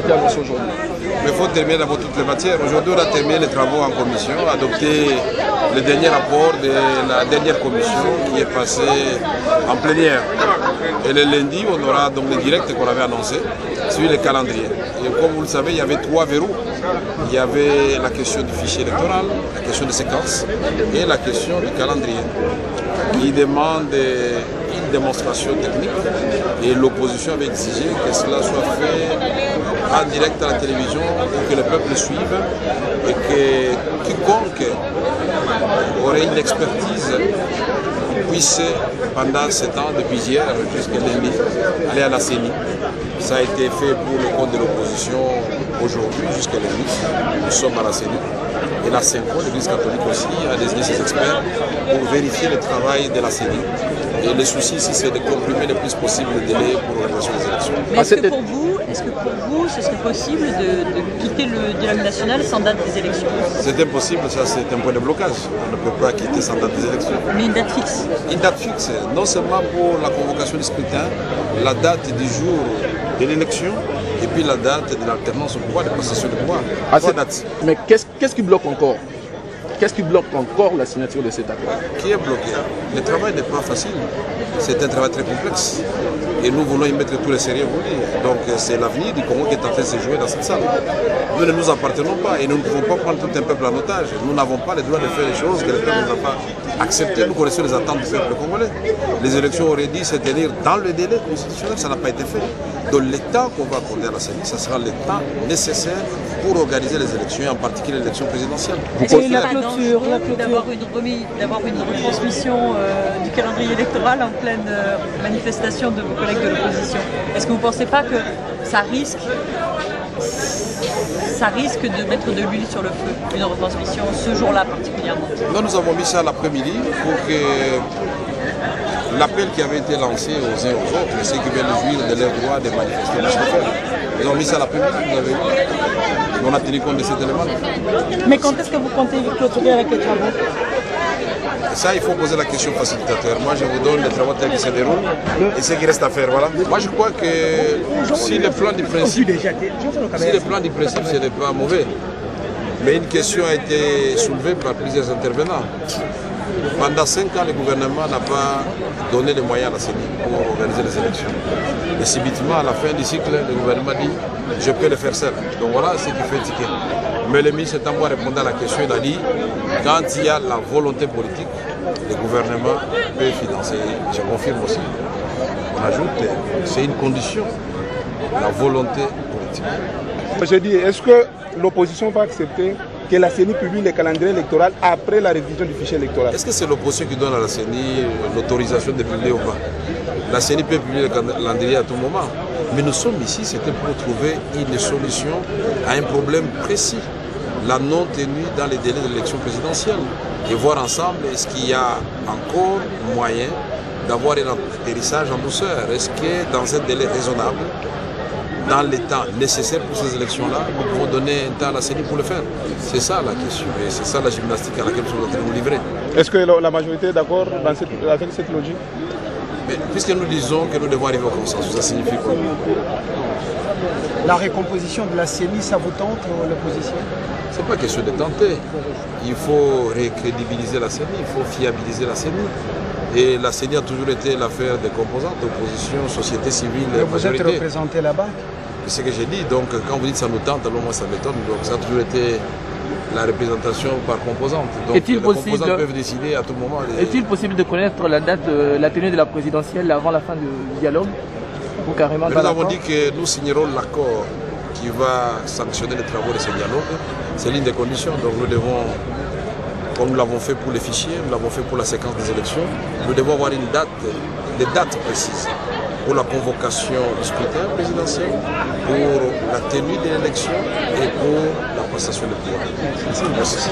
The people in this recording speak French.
été annoncé aujourd'hui? Mais il faut terminer d'abord toutes les matières. Aujourd'hui, on a terminé les travaux en commission, adopté le dernier rapport de la dernière commission qui est passée en plénière. Et le lundi, on aura donc le direct qu'on avait annoncé sur le calendrier. Et comme vous le savez, il y avait 3 verrous. Il y avait la question du fichier électoral, la question des séquences et la question du calendrier, qui demande une démonstration technique. Et l'opposition avait exigé que cela soit fait en direct à la télévision pour que le peuple suive et que quiconque aurait une expertise puisse, pendant ce temps, depuis hier jusqu'à lundi, aller à la CENI. Ça a été fait pour le compte de l'opposition aujourd'hui jusqu'à lundi. Nous sommes à la CENI. Et la Synco, l'Église catholique aussi, a désigné ses experts pour vérifier le travail de la CENI. Et le souci ici, c'est de comprimer le plus possible le délai pour l'organisation des élections. Mais est-ce que pour vous, ce serait possible de quitter le dialogue national sans date des élections? C'est impossible, ça c'est un point de blocage. On ne peut pas quitter sans date des élections. Mais une date fixe? Une date fixe, non seulement pour la convocation du scrutin, la date du jour de l'élection, et puis la date de l'alternance au pouvoir, de passation de pouvoir. Dates. Mais qu'est-ce qui bloque encore? Qu'est-ce qui bloque encore la signature de cet accord? Qui est bloqué? Le travail n'est pas facile. C'est un travail très complexe. Et nous voulons y mettre tous les sérieux voulus. Donc c'est l'avenir du Congo qui est en train de se jouer dans cette salle. Nous ne nous appartenons pas et nous ne pouvons pas prendre tout un peuple en otage. Nous n'avons pas le droit de faire les choses que le peuple n'a pas acceptées. Nous connaissons les attentes du peuple congolais. Les élections auraient dû se tenir dans le délai constitutionnel, ça n'a pas été fait. Donc le temps qu'on va accorder à la CENI, ça sera le temps nécessaire pour organiser les élections, et en particulier l'élection présidentielle. Est-ce qu'il n'est pas dangereux d'avoir une retransmission du calendrier électoral en pleine manifestation de vos collègues de l'opposition? Est-ce que vous ne pensez pas que ça risque de mettre de l'huile sur le feu, une retransmission ce jour-là particulièrement? Nous avons mis ça l'après-midi pour que l'appel qui avait été lancé aux uns aux autres, ceux qui veulent jouir de leur droit de manifester, ils ont mis ça l'après-midi, vous avez vu. On a tenu compte de cet élément. Mais quand est-ce que vous comptez clôturer avec les travaux? Ça, il faut poser la question facilitateur. Moi, je vous donne les travaux tels qu'ils se déroulent et ce qui reste à faire. Voilà. Moi, je crois que si le plan du principe, ce n'est pas mauvais, mais une question a été soulevée par plusieurs intervenants. Pendant 5 ans, le gouvernement n'a pas donné les moyens à la CENI pour organiser les élections. Et subitement, à la fin du cycle, le gouvernement dit « je peux le faire seul ». Donc voilà ce qui fait ticket. Mais le ministre Tambo a répondu à la question, il a dit « quand il y a la volonté politique, le gouvernement peut financer ». Je confirme aussi. On ajoute, c'est une condition, la volonté politique. Je dis, est-ce que l'opposition va accepter que la CENI publie le calendrier électoral après la révision du fichier électoral? Est-ce que c'est l'opposition qui donne à la CENI l'autorisation de publier ou pas? La CENI peut publier le calendrier à tout moment. Mais nous sommes ici, c'était pour trouver une solution à un problème précis. La non-tenue dans les délais de l'élection présidentielle. Et voir ensemble, est-ce qu'il y a encore moyen d'avoir un atterrissage en douceur? Est-ce que dans un délai raisonnable, dans les temps nécessaires pour ces élections-là, nous pouvons donner un temps à la CENI pour le faire? C'est ça la question et c'est ça la gymnastique à laquelle nous sommes en train de nous livrer. Est-ce que la majorité est d'accord avec cette logique? Mais puisque nous disons que nous devons arriver au consensus, ça signifie quoi? La récomposition de la CENI, ça vous tente, l'opposition? Ce n'est pas question de tenter. Il faut récrédibiliser la CENI, il faut fiabiliser la CENI. Et la CENI a toujours été l'affaire des composantes, opposition, société civile, vous êtes représenté là-bas? C'est ce que j'ai dit. Donc quand vous dites ça nous tente, alors moi ça m'étonne. Donc ça a toujours été la représentation par composante. Donc les composantes peuvent décider à tout moment. Est-il possible de connaître la date de la tenue de la présidentielle avant la fin du dialogue? Ou carrément nous avons dit que nous signerons l'accord qui va sanctionner les travaux de ce dialogue. C'est l'une des conditions. Donc nous devons, comme nous l'avons fait pour les fichiers, nous l'avons fait pour la séquence des élections, nous devons avoir une date, des dates précises pour la convocation du scrutin présidentiel, pour la tenue de l'élection et pour la passation de pouvoir. Merci.